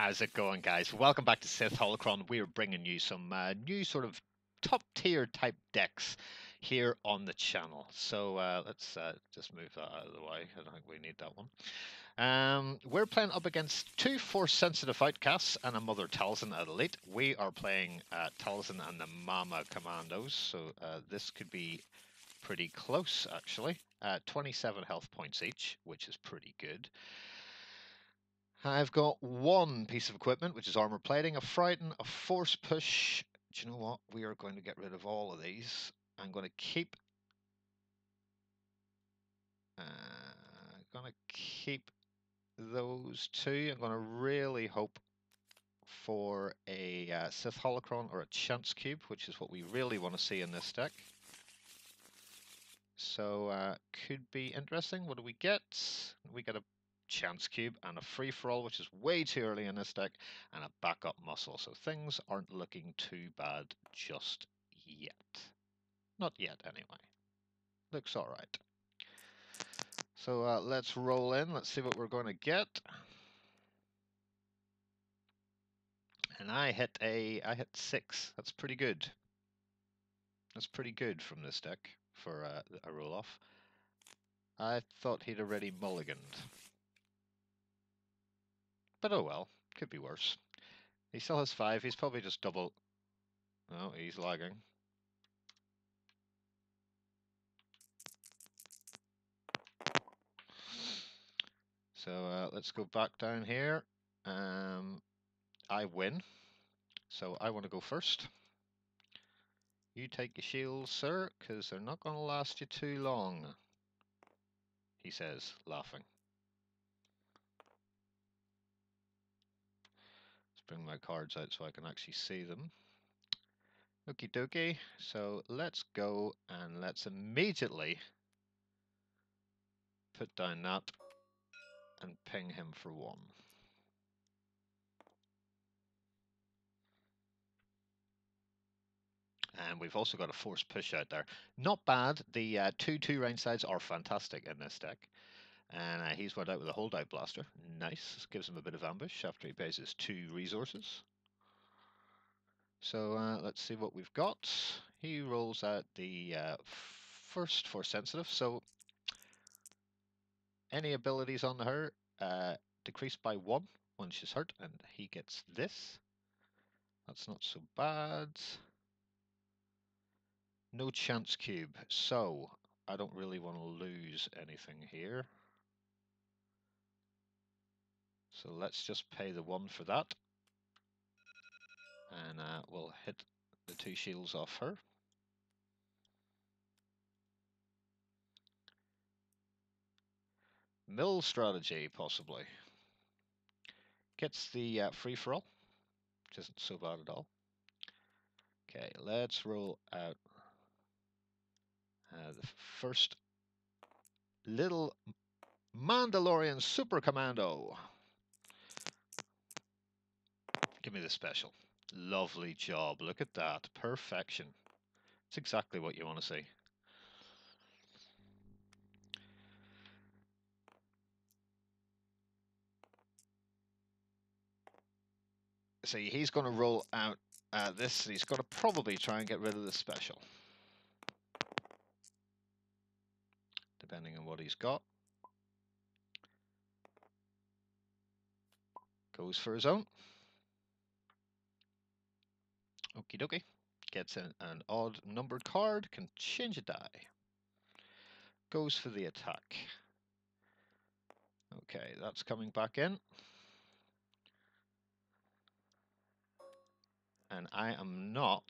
How's it going, guys? Welcome back to Sith Holocron. We're bringing you some new sort of top tier type decks here on the channel. So let's just move that out of the way. I don't think we need that one. We're playing up against two Force sensitive Outcasts and a Mother Talzin at Elite. We are playing Talzin and the Mama Commandos, so this could be pretty close actually. 27 health points each, which is pretty good. I've got one piece of equipment, which is armor plating, a frighten, a force push. Do you know what? We are going to get rid of all of these. I'm going to keep those two. I'm going to really hope for a Sith Holocron or a Chance Cube, which is what we really want to see in this deck. So could be interesting. What do we get? We get a Chance Cube and a free-for-all, which is way too early in this deck, and a backup muscle. So things aren't looking too bad just yet. Not yet, anyway. Looks all right. So let's roll in. Let's see what we're going to get. And I hit 6. That's pretty good. That's pretty good from this deck for a roll-off. I thought he'd already mulliganed. But oh well, could be worse. He still has 5. He's probably just double. Oh, he's lagging. So let's go back down here. I win, so I want to go first. You take your shields, sir, because they're not going to last you too long, he says, laughing. Let's bring my cards out so I can actually see them. Okie dokie, so let's go and let's immediately put down that and ping him for 1. And we've also got a force push out there. Not bad. The 2/2 range sides are fantastic in this deck. And he's went out with a holdout blaster. Nice. This gives him a bit of ambush after he pays his 2 resources. So let's see what we've got. He rolls out the first force sensitive. So any abilities on her decreased by 1 when she's hurt, and he gets this. That's not so bad. No chance cube, so I don't really want to lose anything here. So let's just pay the 1 for that. And we'll hit the 2 shields off her. Mill strategy, possibly. Gets the free-for-all, which isn't so bad at all. Okay, let's roll out the first little Mandalorian Super Commando. Give me the special. Lovely job. Look at that. Perfection. It's exactly what you want to see. See, he's going to roll out this. He's going to probably try and get rid of the special, depending on what he's got. Goes for his own. Okie dokie. Gets an odd numbered card, can change a die. Goes for the attack. Okay, that's coming back in. And I am not.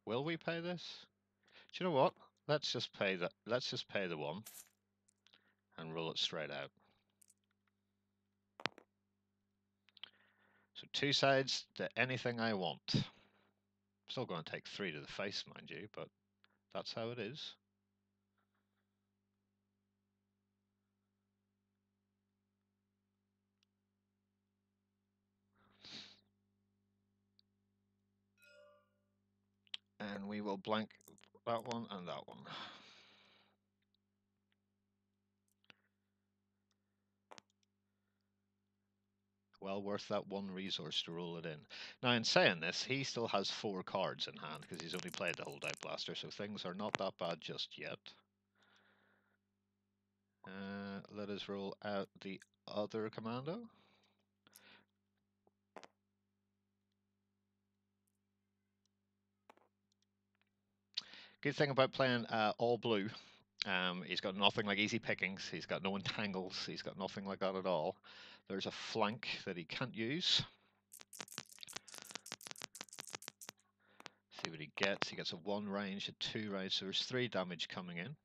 Will we pay this? Do you know what? Let's just pay the 1 and roll it straight out. So 2 sides to anything I want. Still going to take 3 to the face, mind you, but that's how it is. And we will blank that one and that one. Well worth that one resource to roll it in. Now, in saying this, he still has 4 cards in hand because he's only played the Holdout Blaster, so things are not that bad just yet. Let us roll out the other commando. Good thing about playing all blue, he's got nothing like easy pickings, he's got no entangles, he's got nothing like that at all. There's a flank that he can't use. See what he gets. He gets a 1 range, a 2 range, so there's 3 damage coming in.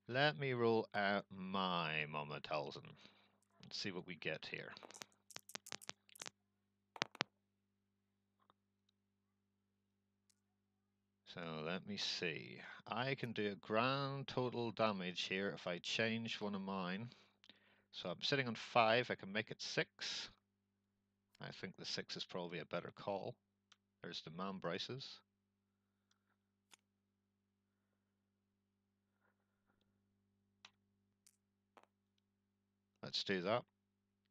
Let me roll out my Mama Talzin and see what we get here. So let me see. I can do a grand total damage here if I change one of mine. So I'm sitting on 5, I can make it 6. I think the 6 is probably a better call. There's the man braces. Let's do that.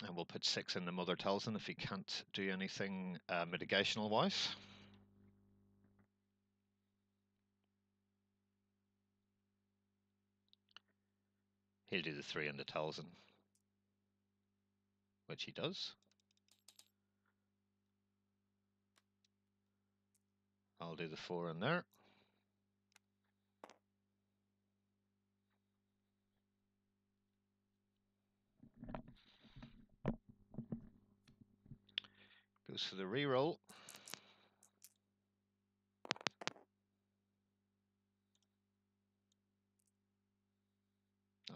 And we'll put 6 in the Mother Talzin if he can't do anything mitigational wise. He'll do the 3 in the Talzin, which he does. I'll do the 4 in there. Goes for the reroll.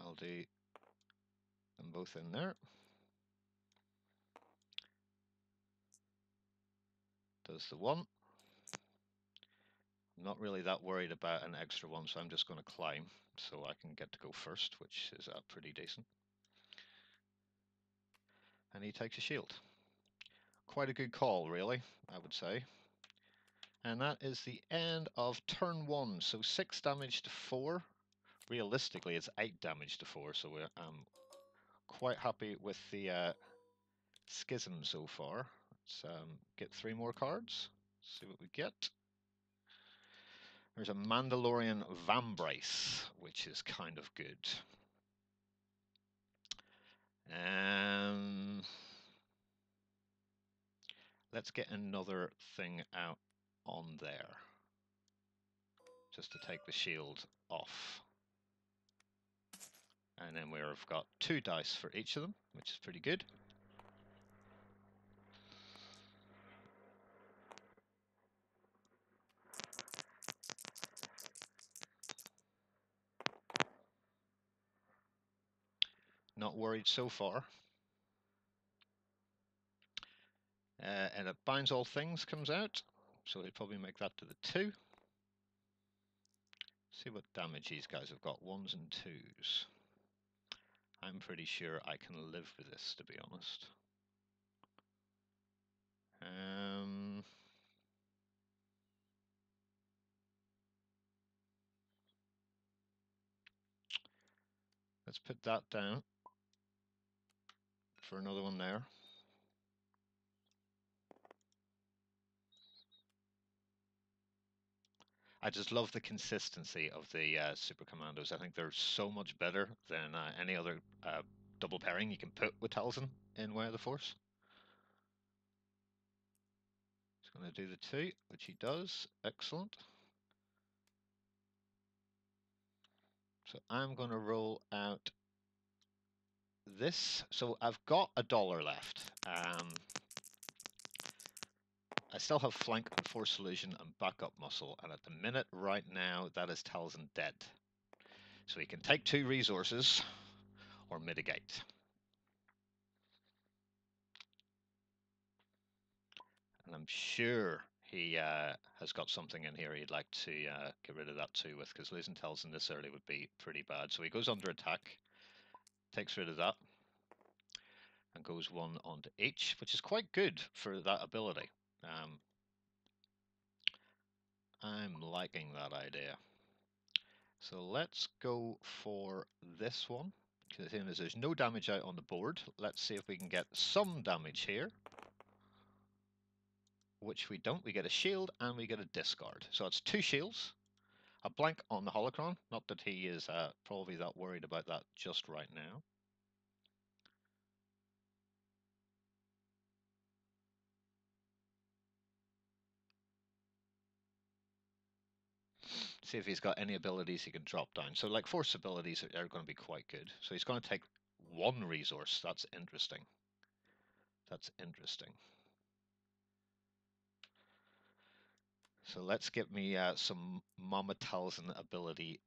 I'll do them both in there. Does the 1. I'm not really that worried about an extra 1, so I'm just going to climb so I can get to go first, which is pretty decent. And he takes a shield. Quite a good call, really, I would say. And that is the end of turn 1. So 6 damage to 4. Realistically, it's 8 damage to 4, so I'm quite happy with the schism so far. Let's get 3 more cards, see what we get. There's a Mandalorian Vambrace, which is kind of good. Let's get another thing out on there, just to take the shield off. And then we've got 2 dice for each of them, which is pretty good. Not worried so far. And it binds all things comes out, so he'll probably make that to the 2. See what damage these guys have got, 1s and 2s. I'm pretty sure I can live with this, to be honest. Let's put that down for another one there. I just love the consistency of the Super Commandos. I think they're so much better than any other double pairing you can put with Talzin in Way of the Force. He's going to do the 2, which he does. Excellent. So I'm going to roll out this. So I've got $1 left. I still have flank and force illusion and backup muscle, and at the minute right now that is Talzin dead. So he can take 2 resources or mitigate. And I'm sure he has got something in here he'd like to get rid of that too with, because losing Talzin this early would be pretty bad. So he goes under attack, takes rid of that, and goes 1 onto each, which is quite good for that ability. I'm liking that idea. So let's go for this one. The thing is, there's no damage out on the board. Let's see if we can get some damage here. Which we don't. We get a shield and we get a discard. So it's 2 shields. A blank on the holocron. Not that he is probably that worried about that just right now. See if he's got any abilities he can drop down. So like force abilities are going to be quite good. So he's going to take 1 resource. That's interesting. That's interesting. So let's get me some Mama Talzin ability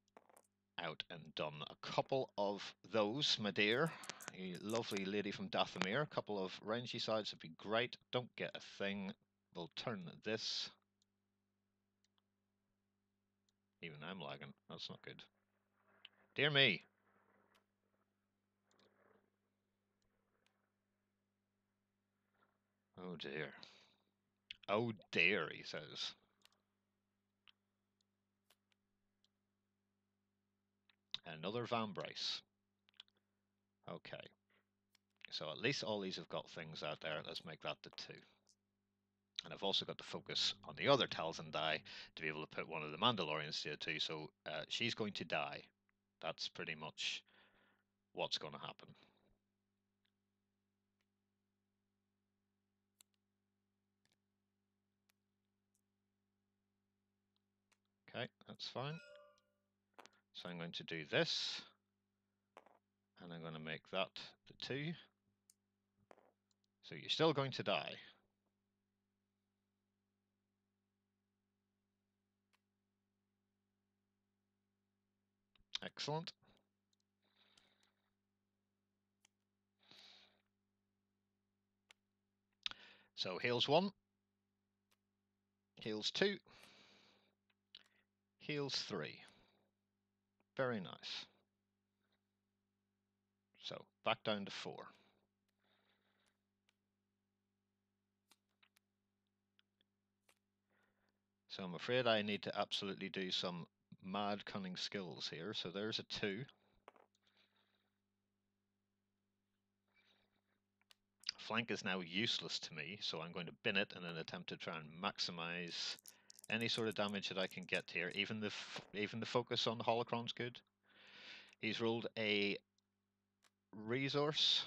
out and done. A couple of those, my dear. A lovely lady from Dathomir. A couple of rangy sides would be great. Don't get a thing. We'll turn this. Even I'm lagging. That's not good. Dear me. Oh dear. Oh dear, he says. Another Van Bryce. Okay. So at least all these have got things out there. Let's make that the 2. And I've also got to focus on the other Talzin die to be able to put one of the Mandalorians to the 2. So she's going to die. That's pretty much what's going to happen. Okay, that's fine. So I'm going to do this. And I'm going to make that the 2. So you're still going to die. Excellent. So heals 1. Heals 2. Heals 3. Very nice. So back down to 4. So I'm afraid I need to absolutely do some mad cunning skills here. So there's a 2. Flank is now useless to me, so I'm going to bin it in an attempt to try and maximize any sort of damage that I can get here. Even the focus on the holocron's good. He's rolled a resource,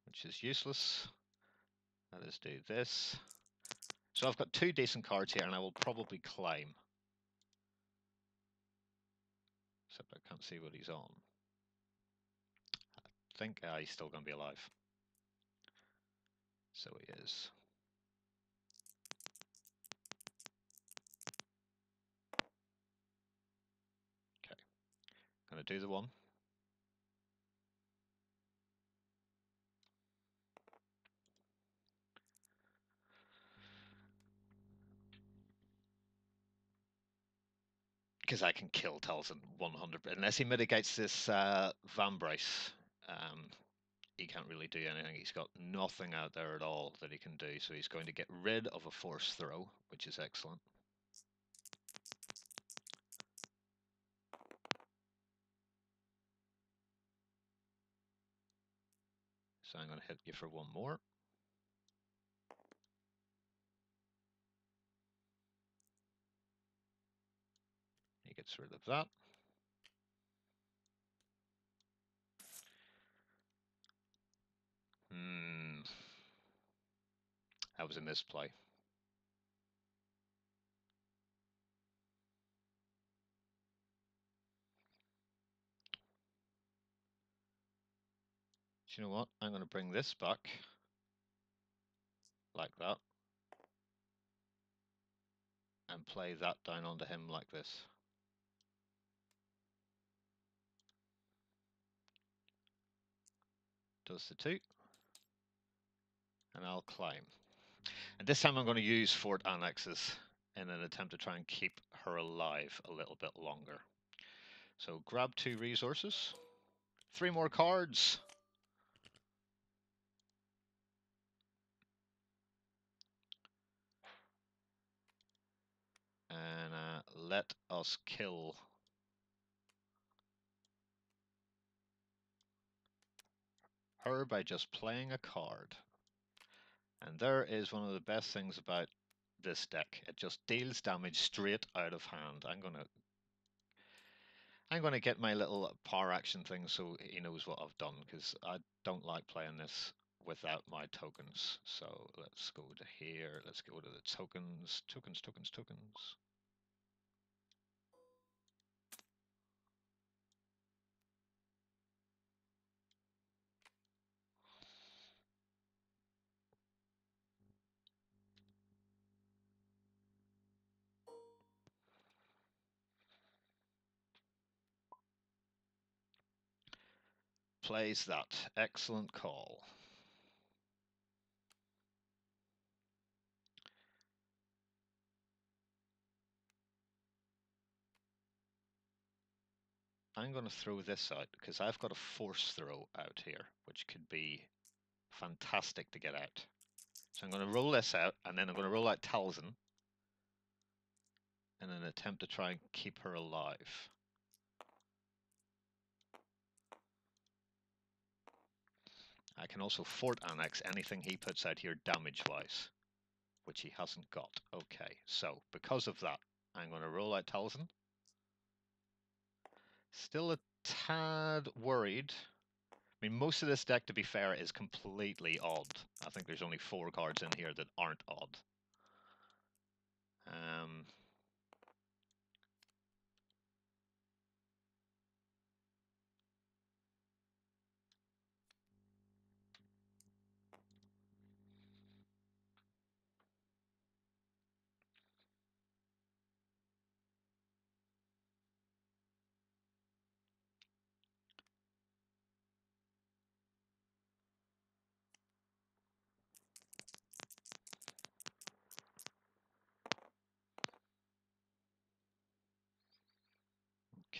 which is useless. Let us do this. So I've got 2 decent cards here, and I will probably climb. Except I can't see what he's on. I think he's still going to be alive. So he is. Okay. Going to do the 1. Because I can kill Talzin 100, unless he mitigates this Van Bryce. He can't really do anything. He's got nothing out there at all that he can do, so he's going to get rid of a force throw, which is excellent. So I'm going to hit you for 1 more. He gets rid of that. That was a misplay. Do you know what? I'm going to bring this back like that and play that down onto him like this. Does the 2. And I'll climb. And this time I'm going to use Fort Annexes in an attempt to try and keep her alive a little bit longer. So grab 2 resources. 3 more cards. And let us kill her by just playing a card. And there is one of the best things about this deck. It just deals damage straight out of hand. I'm gonna get my little power action thing so he knows what I've done, because I don't like playing this without my tokens. So let's go to here. Let's go to the tokens. Tokens, tokens, tokens. Plays that. Excellent call. I'm going to throw this out because I've got a force throw out here, which could be fantastic to get out. So I'm going to roll this out, and then I'm going to roll out Talzin in an attempt to try and keep her alive. I can also fort annex anything he puts out here damage-wise, which he hasn't got. Okay, so because of that, I'm going to roll out Talzin. Still a tad worried. I mean, most of this deck, to be fair, is completely odd. I think there's only 4 cards in here that aren't odd.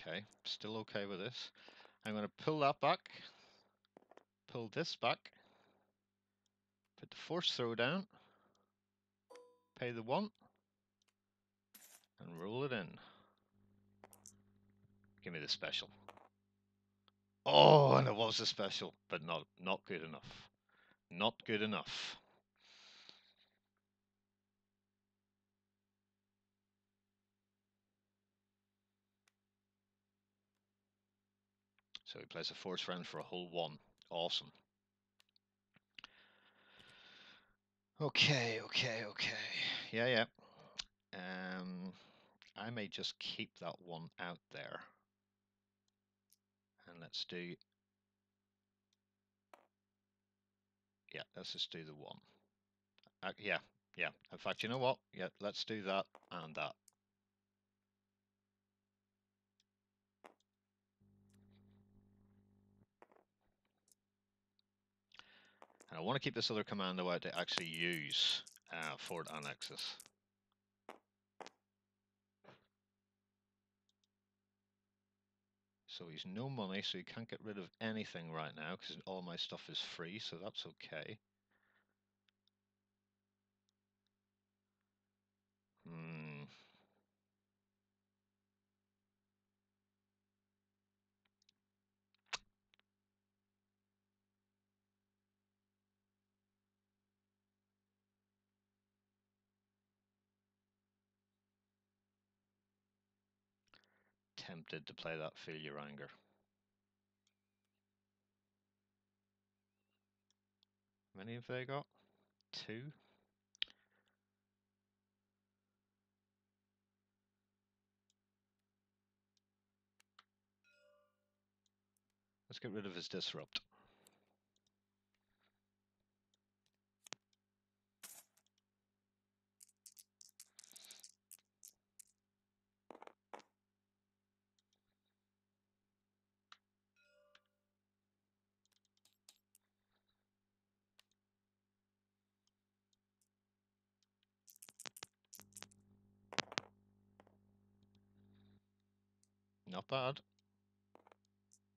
Okay, still okay with this. I'm going to pull that back, pull this back, put the force throw down, pay the 1, and roll it in. Give me the special. Oh, and it was a special, but not good enough. Not good enough. So he plays a force round for a whole 1. Awesome. Okay. Yeah. I may just keep that 1 out there. And let's do... Yeah, let's just do the 1. Yeah. In fact, you know what? Yeah, let's do that and that. And I want to keep this other commando out to actually use Fort Annexes. So he's no money, so he can't get rid of anything right now because all my stuff is free, so that's okay. Tempted to play that Feel Your Anger. How many have they got? 2? Let's get rid of his Disrupt. Not bad.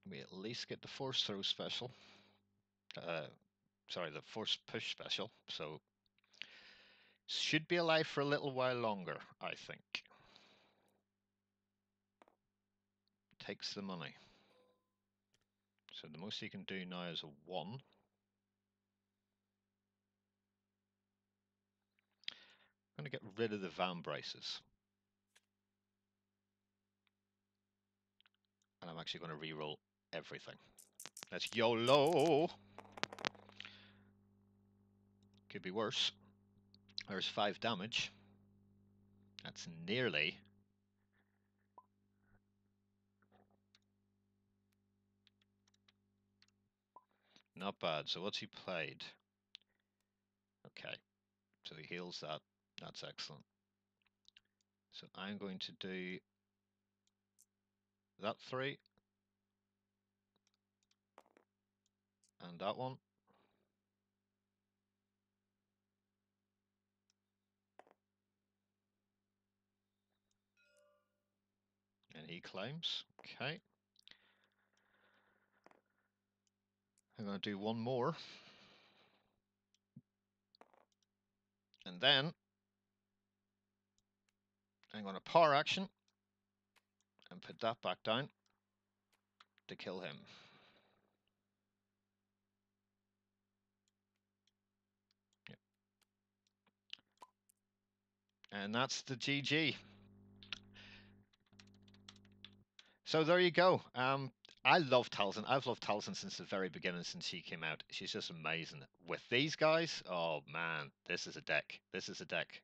We at least get the Force Throw special. Sorry, the Force Push special. So should be alive for a little while longer, I think. Takes the money. So the most you can do now is a 1. to get rid of the Van Braces. And I'm actually going to reroll everything. That's YOLO! Could be worse. There's 5 damage. That's nearly. Not bad. So what's he played? Okay. So he heals that. That's excellent. So I'm going to do that 3. And that one. And he claims. Okay. I'm going to do one more. And then I'm going to power action and put that back down to kill him. Yep. And that's the GG. So there you go. I love Talzin. I've loved Talzin since the very beginning, since she came out. She's just amazing. With these guys, oh man, this is a deck. This is a deck.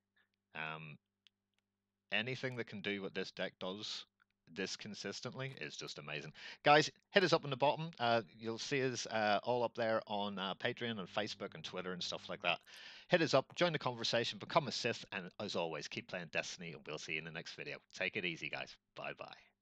Anything that can do what this deck does this consistently is just amazing. Guys, hit us up in the bottom. You'll see us all up there on Patreon and Facebook and Twitter and stuff like that. Hit us up, join the conversation, become a Sith, and as always, keep playing Destiny, and we'll see you in the next video. Take it easy, guys. Bye-bye.